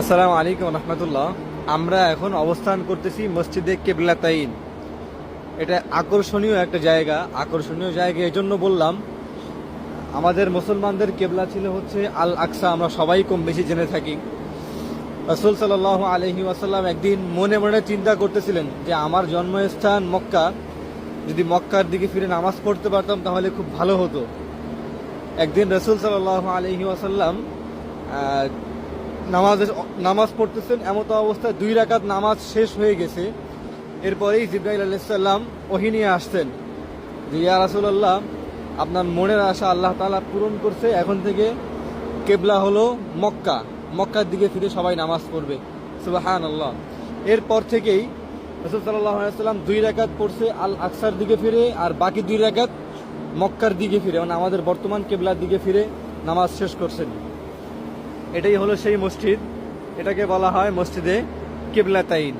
আসসালামু আলাইকুম রহমতুল্লাহ। আমরা এখন অবস্থান করতেছি মসজিদে কেবলাতাইন। এটা আকর্ষণীয় একটা জায়গা। আকর্ষণীয় জায়গা এই জন্য বললাম, আমাদের মুসলমানদের কেবলা ছিল হচ্ছে আল আকসা, আমরা সবাই কম বেশি জেনে থাকি। রাসূল সাল্লাল্লাহু আলাইহি ওয়াসাল্লাম একদিন মনে মনে চিন্তা করতেছিলেন যে আমার জন্মস্থান মক্কা, যদি মক্কার দিকে ফিরে নামাজ পড়তে পারতাম তাহলে খুব ভালো হতো। একদিন রাসূল সাল্লাল্লাহু আলাইহি ওয়াসাল্লাম নামাজ পড়তেছেন, এমতো অবস্থায় 2 রাকাত নামাজ শেষ হয়ে গেছে। এরপরেই জিবরাইল আলাইহিস সালাম ওহী নিয়ে আসতেন যে ইয়া রাসূলুল্লাহ, আপনার মনের আশা আল্লাহ তাআলা পূরণ করছে, এখন থেকে কেবলা হলো মক্কা, মক্কার দিকে ফিরে সবাই নামাজ পড়বে। সুবহানাল্লাহ। এরপর থেকেই রাসূল সাল্লাল্লাহু আলাইহি ওয়াসাল্লাম 2 রাকাত পড়ছে আল আকসার দিকে ফিরে, আর বাকি 2 রাকাত মক্কার দিকে ফিরে, মানে আমাদের বর্তমান কেবলার দিকে ফিরে নামাজ শেষ করছেন। এটাই হলো সেই মসজিদ, এটাকে বলা হয় মসজিদে কিবলাতাইন।